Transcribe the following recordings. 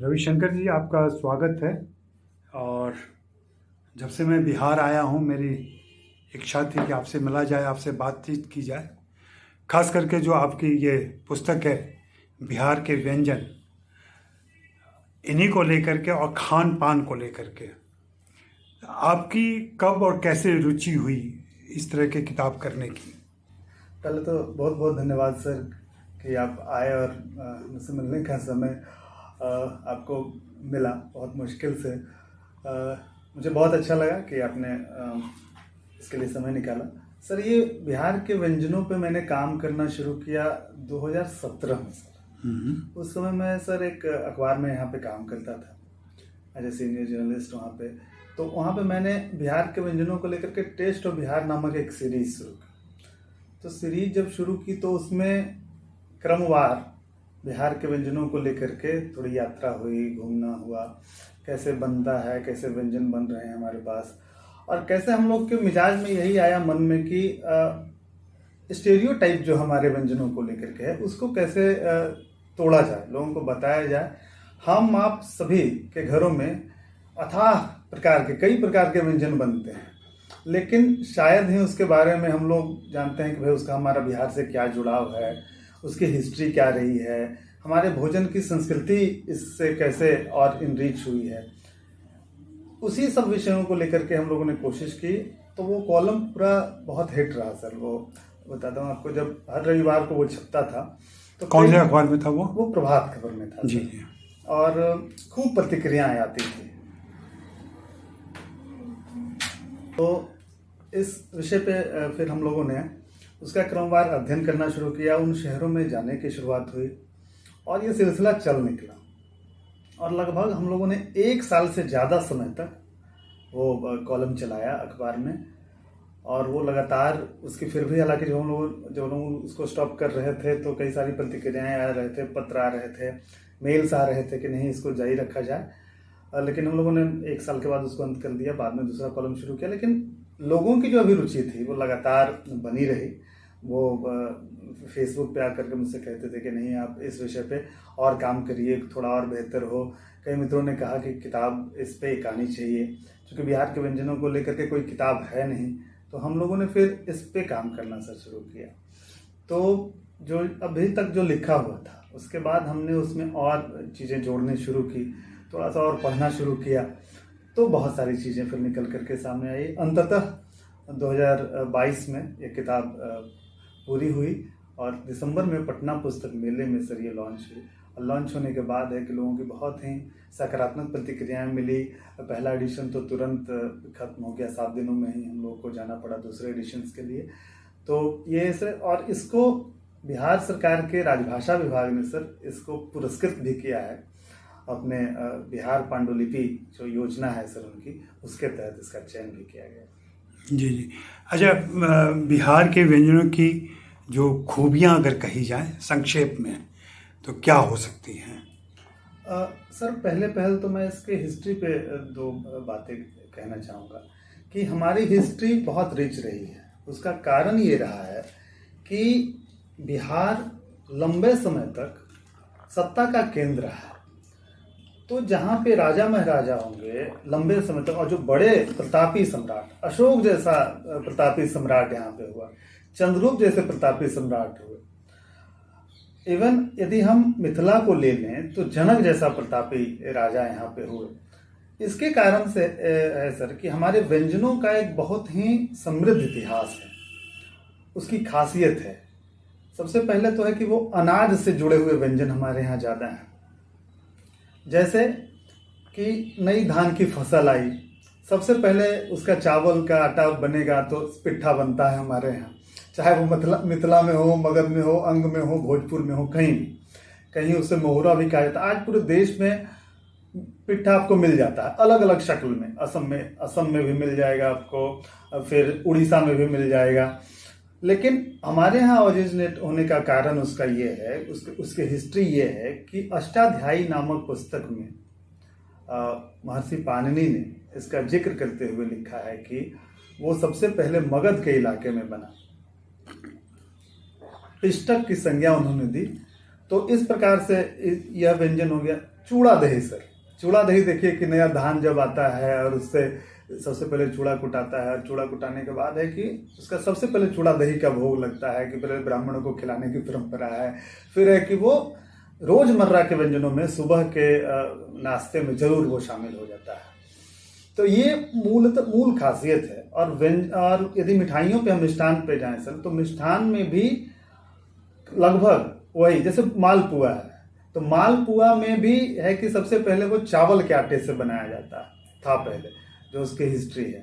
रविशंकर जी, आपका स्वागत है। और जब से मैं बिहार आया हूँ, मेरी इच्छा थी कि आपसे मिला जाए, आपसे बातचीत की जाए। खास करके जो आपकी ये पुस्तक है बिहार के व्यंजन, इन्हीं को लेकर के और खान पान को लेकर के आपकी कब और कैसे रुचि हुई इस तरह की किताब करने की? पहले तो बहुत बहुत धन्यवाद सर कि आप आए और मुझसे मिलने का समय आपको मिला बहुत मुश्किल से। मुझे बहुत अच्छा लगा कि आपने इसके लिए समय निकाला। सर, ये बिहार के व्यंजनों पे मैंने काम करना शुरू किया 2017 में सर। उस समय मैं सर एक अखबार में यहाँ पे काम करता था एज ए सीनियर जर्नलिस्ट वहाँ पे। तो वहाँ पे मैंने बिहार के व्यंजनों को लेकर के टेस्ट ऑफ बिहार नामक एक सीरीज शुरू की। तो सीरीज जब शुरू की तो उसमें क्रमवार बिहार के व्यंजनों को लेकर के थोड़ी यात्रा हुई, घूमना हुआ, कैसे बनता है, कैसे व्यंजन बन रहे हैं हमारे पास, और कैसे हम लोग के मिजाज में यही आया मन में कि स्टेरियोटाइप जो हमारे व्यंजनों को लेकर के है उसको कैसे तोड़ा जाए, लोगों को बताया जाए। हम आप सभी के घरों में अथाह प्रकार के कई प्रकार के व्यंजन बनते हैं, लेकिन शायद ही उसके बारे में हम लोग जानते हैं कि भाई उसका हमारा बिहार से क्या जुड़ाव है, उसकी हिस्ट्री क्या रही है, हमारे भोजन की संस्कृति इससे कैसे और इनरिच हुई है। उसी सब विषयों को लेकर के हम लोगों ने कोशिश की। तो वो कॉलम पूरा बहुत हिट रहा सर। वो बताता हूँ आपको, जब हर रविवार को वो छपता था तो कौन से अखबार में था वो? प्रभात खबर में था जी सर। जी। और खूब प्रतिक्रियाएं आती थी। तो इस विषय पे फिर हम लोगों ने उसका क्रमवार अध्ययन करना शुरू किया, उन शहरों में जाने की शुरुआत हुई और ये सिलसिला चल निकला। और लगभग हम लोगों ने 1 साल से ज़्यादा समय तक वो कॉलम चलाया अखबार में। और वो लगातार उसकी फिर भी, हालांकि जब लोग उसको स्टॉप कर रहे थे तो कई सारी प्रतिक्रियाएं आ रहे थे, पत्र आ रहे थे, मेल्स आ रहे थे कि नहीं इसको जारी रखा जाए। लेकिन हम लोगों ने 1 साल के बाद उसको अंत कर दिया, बाद में दूसरा कॉलम शुरू किया। लेकिन लोगों की जो अभिरुचि थी वो लगातार बनी रही। वो फेसबुक पे आकर के मुझसे कहते थे कि नहीं आप इस विषय पे और काम करिए, थोड़ा और बेहतर हो। कई मित्रों ने कहा कि किताब इस पे एक आनी चाहिए, क्योंकि बिहार के व्यंजनों को लेकर के कोई किताब है नहीं। तो हम लोगों ने फिर इस पे काम करना सर शुरू किया। तो जो अभी तक जो लिखा हुआ था उसके बाद हमने उसमें और चीज़ें जोड़ने शुरू की, थोड़ा सा और पढ़ना शुरू किया, तो बहुत सारी चीज़ें फिर निकल करके सामने आई। अंततः 2022 में ये किताब पूरी हुई और दिसंबर में पटना पुस्तक मेले में सर ये लॉन्च हुई। और लॉन्च होने के बाद है कि लोगों की बहुत ही सकारात्मक प्रतिक्रियाएं मिली। पहला एडिशन तो तुरंत खत्म हो गया, 7 दिनों में ही हम लोगों को जाना पड़ा दूसरे एडिशन्स के लिए। तो ये सर, और इसको बिहार सरकार के राजभाषा विभाग ने सर इसको पुरस्कृत भी किया है अपने बिहार पांडुलिपि जो योजना है सर उनकी, उसके तहत इसका चयन भी किया गया। जी जी। अच्छा, बिहार के व्यंजनों की जो खूबियां अगर कही जाए संक्षेप में तो क्या हो सकती हैं? सर, पहल तो मैं इसके हिस्ट्री पे 2 बातें कहना चाहूँगा कि हमारी हिस्ट्री बहुत रिच रही है। उसका कारण ये रहा है कि बिहार लंबे समय तक सत्ता का केंद्र रहा। तो जहाँ पे राजा महाराजा होंगे लंबे समय तक, और जो बड़े प्रतापी सम्राट, अशोक जैसा प्रतापी सम्राट यहाँ पे हुआ, चंद्रगुप्त जैसे प्रतापी सम्राट हुए, इवन यदि हम मिथिला को ले लें तो जनक जैसा प्रतापी राजा यहाँ पे हुए। इसके कारण से है सर कि हमारे व्यंजनों का एक बहुत ही समृद्ध इतिहास है, उसकी खासियत है। सबसे पहले तो है कि वो अनाज से जुड़े हुए व्यंजन हमारे यहाँ ज़्यादा हैं। जैसे कि नई धान की फसल आई, सबसे पहले उसका चावल का आटा बनेगा तो पिट्ठा बनता है हमारे यहाँ, चाहे वो मिथिला में हो, मगध में हो, अंग में हो, भोजपुर में हो, कहीं भी, कहीं उससे मोहरा भी कहा जाता है। आज पूरे देश में पिट्ठा आपको मिल जाता है अलग अलग शक्ल में। असम में भी मिल जाएगा आपको, फिर उड़ीसा में भी मिल जाएगा। लेकिन हमारे यहाँ ओरिजिनेट होने का कारण उसका ये है, उसकी हिस्ट्री ये है कि अष्टाध्यायी नामक पुस्तक में महर्षि पाणिनि ने इसका जिक्र करते हुए लिखा है कि वो सबसे पहले मगध के इलाके में बना। पिष्टक की संज्ञा उन्होंने दी। तो इस प्रकार से यह व्यंजन हो गया। चूड़ा दही सर। चूड़ा दही देखिए कि नया धान जब आता है और उससे सबसे पहले चूड़ा कुटाता है, और चूड़ा कुटाने के बाद है कि उसका सबसे पहले चूड़ा दही का भोग लगता है कि पहले ब्राह्मणों को खिलाने की परंपरा है। फिर है कि वो रोजमर्रा के व्यंजनों में सुबह के नाश्ते में जरूर वो शामिल हो जाता है। तो ये मूल खासियत है। और यदि मिठाइयों पे हम मिष्ठान पे जाएं सर, तो मिष्ठान में भी लगभग वही, जैसे मालपुआ है, तो मालपुआ में भी है कि सबसे पहले वो चावल के आटे से बनाया जाता था पहले, जो उसकी हिस्ट्री है।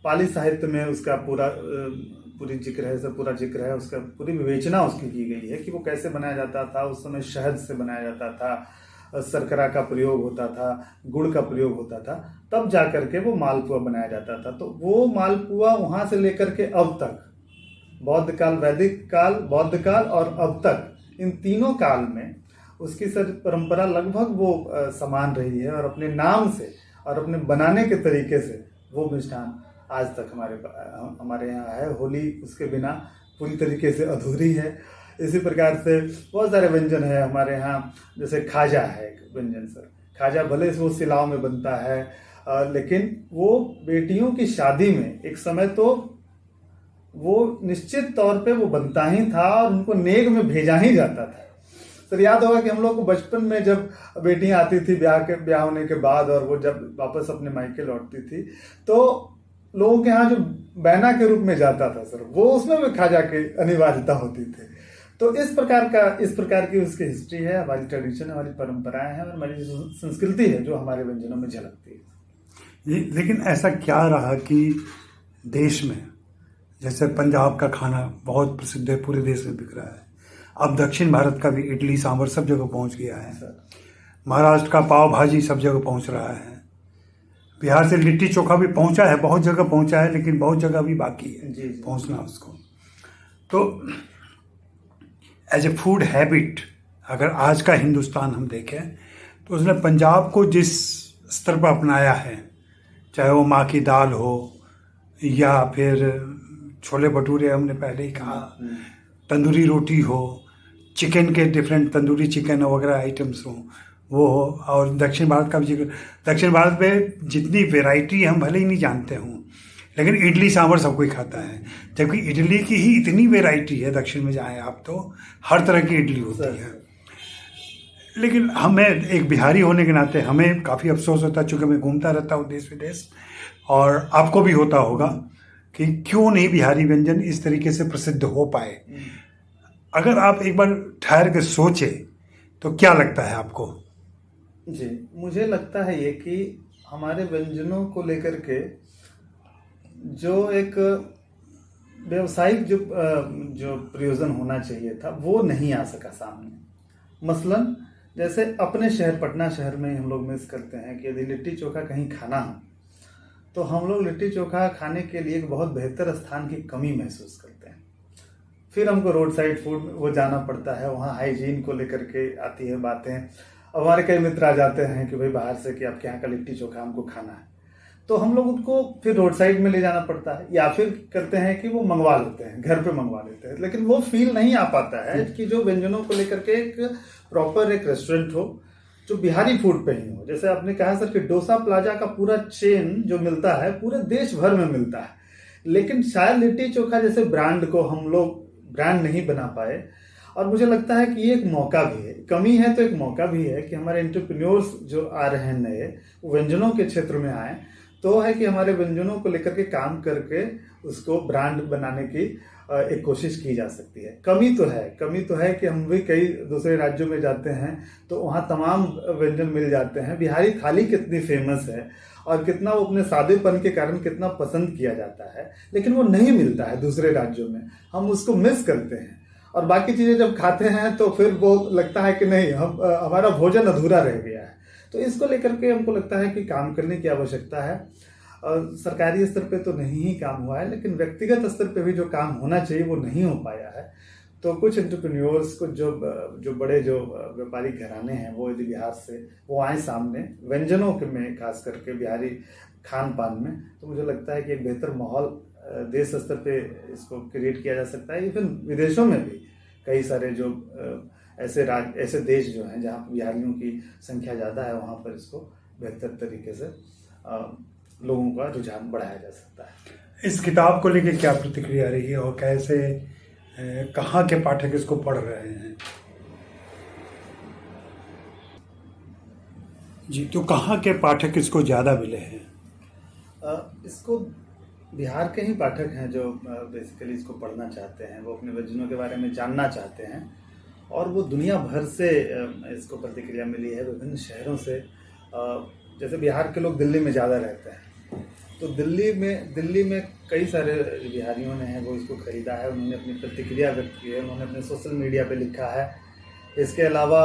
पाली साहित्य में उसका पूरी जिक्र है, सब पूरा जिक्र है, उसका पूरी विवेचना उसकी की गई है कि वो कैसे बनाया जाता था। उस समय शहद से बनाया जाता था, शर्करा का प्रयोग होता था, गुड़ का प्रयोग होता था, तब जा करके वो मालपुआ बनाया जाता था। तो वो मालपुआ वहाँ से लेकर के अब तक, बौद्ध काल, वैदिक काल, बौद्ध काल और अब तक, इन तीनों काल में उसकी सर परंपरा लगभग वो समान रही है। और अपने नाम से और अपने बनाने के तरीके से वो मिष्ठान आज तक हमारे यहाँ है। होली उसके बिना पूरी तरीके से अधूरी है। इसी प्रकार से बहुत सारे व्यंजन है हमारे यहाँ, जैसे खाजा है एक व्यंजन सर। खाजा भले से वो सिलाव में बनता है, लेकिन वो बेटियों की शादी में एक समय तो वो निश्चित तौर पे वो बनता ही था और उनको नेग में भेजा ही जाता था। सर याद होगा कि हम लोग को बचपन में जब बेटियां आती थी ब्याह होने के बाद, और वो जब वापस अपने मायके लौटती थी, तो लोगों के यहाँ जो बैना के रूप में जाता था सर, वो उसमें भी खाजा की अनिवार्यता होती थी। तो इस प्रकार की उसकी हिस्ट्री है, हमारी ट्रेडिशन है, हमारी परंपराएं हैं और हमारी संस्कृति है जो हमारे व्यंजनों में झलकती है। लेकिन ऐसा क्या रहा कि देश में, जैसे पंजाब का खाना बहुत प्रसिद्ध है, पूरे देश में बिक रहा है, अब दक्षिण भारत का भी इडली सांभर सब जगह पहुंच गया है, महाराष्ट्र का पाव भाजी सब जगह पहुंच रहा है, बिहार से लिट्टी चोखा भी पहुंचा है, बहुत जगह पहुंचा है, लेकिन बहुत जगह भी बाकी है पहुंचना उसको। तो एज ए फूड हैबिट अगर आज का हिंदुस्तान हम देखें, तो उसने पंजाब को जिस स्तर पर अपनाया है, चाहे वो माँ की दाल हो या फिर छोले भटूरे हमने पहले ही कहा, तंदूरी रोटी हो, चिकन के डिफरेंट तंदूरी चिकन वगैरह आइटम्स हो, वो हो। और दक्षिण भारत का भी जिक्र, दक्षिण भारत में जितनी वैरायटी हम भले ही नहीं जानते हों, लेकिन इडली सांभर सब कोई खाता है, जबकि इडली की ही इतनी वैरायटी है दक्षिण में जाएं आप तो हर तरह की इडली होती है। लेकिन हमें एक बिहारी होने के नाते हमें काफ़ी अफसोस होता है, चूँकि मैं घूमता रहता हूँ देश विदेश, और आपको भी होता होगा कि क्यों नहीं बिहारी व्यंजन इस तरीके से प्रसिद्ध हो पाए। अगर आप एक बार ठहर के सोचे तो क्या लगता है आपको? जी, मुझे लगता है ये कि हमारे व्यंजनों को लेकर के जो एक व्यवसायिक जो प्रयोजन होना चाहिए था वो नहीं आ सका सामने। मसलन जैसे अपने शहर पटना शहर में हम लोग मिस करते हैं कि यदि लिट्टी चोखा कहीं खाना हो, तो हम लोग लिट्टी चोखा खाने के लिए एक बहुत बेहतर स्थान की कमी महसूस करते हैं। फिर हमको रोड साइड फूड वो जाना पड़ता है, वहाँ हाइजीन को लेकर के आती है बातें। अब हमारे कई मित्र आ जाते हैं कि भाई बाहर से कि आपके यहाँ का लिट्टी चोखा हमको खाना है, तो हम लोग उनको फिर रोड साइड में ले जाना पड़ता है, या फिर करते हैं कि वो मंगवा लेते हैं, घर पे मंगवा लेते हैं। लेकिन वो फील नहीं आ पाता है कि जो व्यंजनों को लेकर के एक प्रॉपर एक रेस्टोरेंट हो जो बिहारी फूड पे ही हो। जैसे आपने कहा सर कि डोसा प्लाजा का पूरा चेन जो मिलता है पूरे देश भर में मिलता है, लेकिन शायद लिट्टी चोखा जैसे ब्रांड को हम लोग ब्रांड नहीं बना पाए। और मुझे लगता है कि ये एक मौका भी है, कमी है तो एक मौका भी है कि हमारे एंटरप्रेन्योर्स जो आ रहे हैं नए, वो व्यंजनों के क्षेत्र में आए, तो है कि हमारे व्यंजनों को लेकर के काम करके उसको ब्रांड बनाने की एक कोशिश की जा सकती है। कमी तो है कि हम भी कई दूसरे राज्यों में जाते हैं तो वहाँ तमाम व्यंजन मिल जाते हैं। बिहारी थाली कितनी फेमस है और कितना वो अपने सादेपन के कारण कितना पसंद किया जाता है, लेकिन वो नहीं मिलता है दूसरे राज्यों में, हम उसको मिस करते हैं। और बाकी चीज़ें जब खाते हैं तो फिर वो लगता है कि नहीं, हमारा भोजन अधूरा रह गया है। तो इसको लेकर के हमको लगता है कि काम करने की आवश्यकता है। सरकारी स्तर पे तो नहीं ही काम हुआ है, लेकिन व्यक्तिगत स्तर पे भी जो काम होना चाहिए वो नहीं हो पाया है। तो कुछ एंटरप्रेन्योर्स को जो बड़े जो व्यापारिक घराने हैं वो यदि बिहार से वो आए सामने व्यंजनों के में, खास करके बिहारी खान पान में, तो मुझे लगता है कि एक बेहतर माहौल देश स्तर पे इसको क्रिएट किया जा सकता है। इवन विदेशों में भी कई सारे जो ऐसे देश जो हैं जहाँ बिहारियों की संख्या ज़्यादा है, वहाँ पर इसको बेहतर तरीके से लोगों का रुझान बढ़ाया जा सकता है। इस किताब को लेकर क्या प्रतिक्रिया रही है और कैसे कहाँ के पाठक इसको पढ़ रहे हैं? जी, तो कहाँ के पाठक इसको ज़्यादा मिले हैं? इसको बिहार के ही पाठक हैं जो बेसिकली इसको पढ़ना चाहते हैं, वो अपने व्यंजनों के बारे में जानना चाहते हैं, और वो दुनिया भर से इसको प्रतिक्रिया मिली है, विभिन्न शहरों से। जैसे बिहार के लोग दिल्ली में ज़्यादा रहते हैं, तो दिल्ली में कई सारे बिहारियों ने वो इसको ख़रीदा है, उन्होंने अपनी प्रतिक्रिया व्यक्त की है, उन्होंने अपने सोशल मीडिया पे लिखा है। इसके अलावा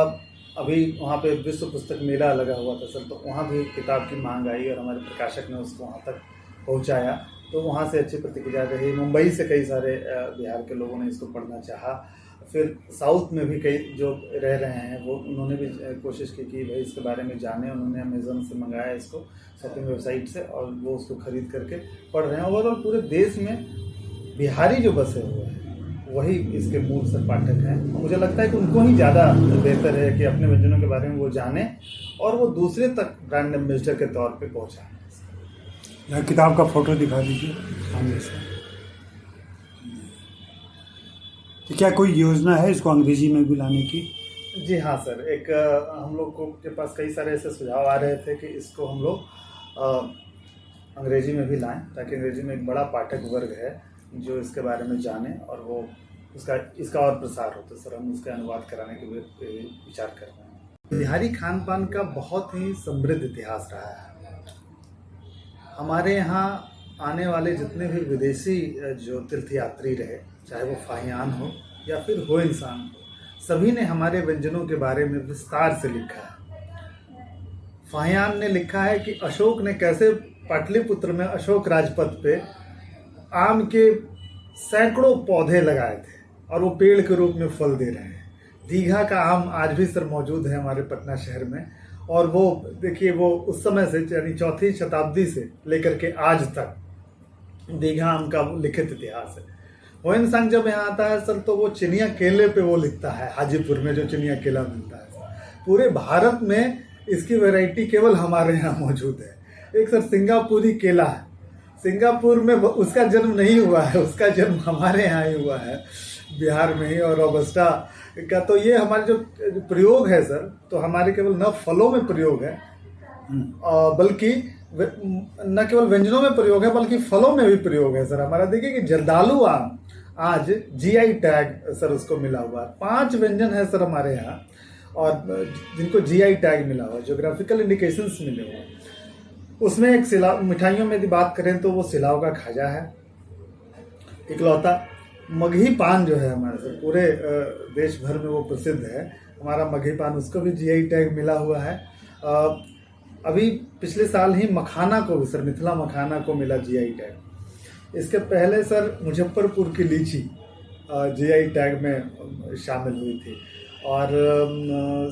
अभी वहाँ पे विश्व पुस्तक मेला लगा हुआ था सर, तो वहाँ भी किताब की मांग आई और हमारे प्रकाशक ने उसको वहाँ तक पहुँचाया, तो वहाँ से अच्छी प्रतिक्रिया रही। मुंबई से कई सारे बिहार के लोगों ने इसको पढ़ना चाहा। फिर साउथ में भी कई जो रह रहे हैं वो उन्होंने भी कोशिश की कि भाई इसके बारे में जाने। उन्होंने अमेज़न से मंगाया इसको, शॉपिंग वेबसाइट से, और वो उसको ख़रीद करके पढ़ रहे हैं। ओवरऑल पूरे देश में बिहारी जो बसे हुए हैं वही इसके मूल से पाठक हैं। मुझे लगता है कि उनको ही ज़्यादा बेहतर है कि अपने व्यंजनों के बारे में वो जाने और वो दूसरे तक ब्रांड एम्बेसडर के तौर पे पहुँचाएं। किताब का फोटो दिखा दीजिए सामने से। तो क्या कोई योजना है इसको अंग्रेजी में भी लाने की? जी हाँ सर, एक हम लोग के पास कई सारे ऐसे सुझाव आ रहे थे कि इसको हम लोग अंग्रेजी में भी लाएं, ताकि अंग्रेजी में एक बड़ा पाठक वर्ग है जो इसके बारे में जाने और वो इसका और प्रसार हो। तो सर हम उसका अनुवाद कराने के लिए विचार कर रहे हैं। बिहारी खान पान का बहुत ही समृद्ध इतिहास रहा है। हमारे यहाँ आने वाले जितने भी विदेशी जो तीर्थयात्री रहे, चाहे वो फाहियान हो या फिर हो इंसान, सभी ने हमारे व्यंजनों के बारे में विस्तार से लिखा है। फाहियान ने लिखा है कि अशोक ने कैसे पाटलिपुत्र में अशोक राजपथ पे आम के सैकड़ों पौधे लगाए थे और वो पेड़ के रूप में फल दे रहे हैं। दीघा का आम आज भी सर मौजूद है हमारे पटना शहर में, और वो देखिए वो उस समय से यानी 4वीं शताब्दी से लेकर के आज तक दीघा आम का लिखित इतिहास है। होयन सांग जब यहाँ आता है सर, तो वो चिनिया केले पे वो लिखता है, हाजीपुर में जो चिनिया केला मिलता है। पूरे भारत में इसकी वैरायटी केवल हमारे यहाँ मौजूद है। एक सर सिंगापुरी केला है, सिंगापुर में उसका जन्म नहीं हुआ है, उसका जन्म हमारे यहाँ ही हुआ है, बिहार में ही। और रोबस्टा का तो ये हमारे जो प्रयोग है सर, तो हमारे केवल न फलों में प्रयोग है, बल्कि न केवल व्यंजनों में प्रयोग है बल्कि फलों में भी प्रयोग है सर हमारा। देखिए कि जर्दालू आम आज जीआई टैग सर उसको मिला हुआ है। 5 व्यंजन है सर हमारे यहाँ और जिनको जीआई टैग मिला हुआ है, ज्योग्राफिकल इंडिकेशंस मिले हुए हैं। उसमें एक सिलाव, मिठाइयों में यदि बात करें तो वो सिलाव का खाजा है इकलौता। मगही पान जो है हमारे सर पूरे देश भर में वो प्रसिद्ध है हमारा मगही पान, उसको भी जीआई टैग मिला हुआ है। अभी पिछले साल ही मखाना को भी सर, मिथिला मखाना को मिला जीआई टैग। इसके पहले सर मुजफ्फरपुर की लीची जीआई टैग में शामिल हुई थी। और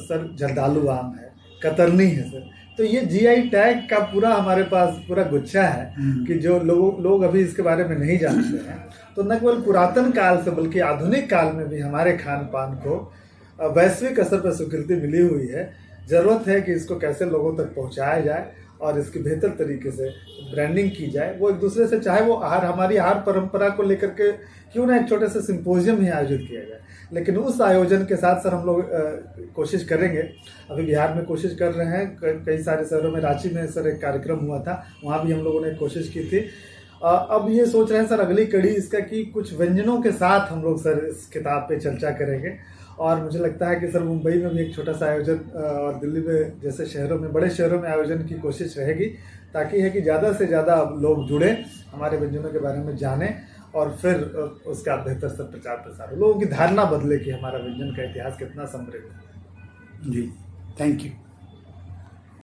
सर जर्दालू आम है, कतरनी है सर। तो ये जीआई टैग का पूरा हमारे पास पूरा गुच्छा है कि जो लोग अभी इसके बारे में नहीं जानते हैं। तो न केवल पुरातन काल से बल्कि आधुनिक काल में भी हमारे खान पान को वैश्विक असर पर स्वीकृति मिली हुई है। ज़रूरत है कि इसको कैसे लोगों तक पहुंचाया जाए और इसकी बेहतर तरीके से ब्रांडिंग की जाए। वो एक दूसरे से, चाहे वो हमारी आहार परंपरा को लेकर के क्यों ना एक छोटे से सिंपोजियम ही आयोजित किया जाए, लेकिन उस आयोजन के साथ सर हम लोग कोशिश करेंगे। अभी बिहार में कोशिश कर रहे हैं, कई सारे शहरों में, रांची में सर एक कार्यक्रम हुआ था, वहाँ भी हम लोगों ने कोशिश की थी। अब ये सोच रहे हैं सर अगली कड़ी इसका कि कुछ व्यंजनों के साथ हम लोग सर इस किताब पे चर्चा करेंगे। और मुझे लगता है कि सर मुंबई में भी एक छोटा सा आयोजन और दिल्ली में जैसे शहरों में, बड़े शहरों में आयोजन की कोशिश रहेगी, ताकि है कि ज़्यादा से ज़्यादा लोग जुड़े, हमारे व्यंजनों के बारे में जानें और फिर उसका बेहतर से प्रचार प्रसार हो, लोगों की धारणा बदले कि हमारा व्यंजन का इतिहास कितना समृद्ध है। जी, थैंक यू।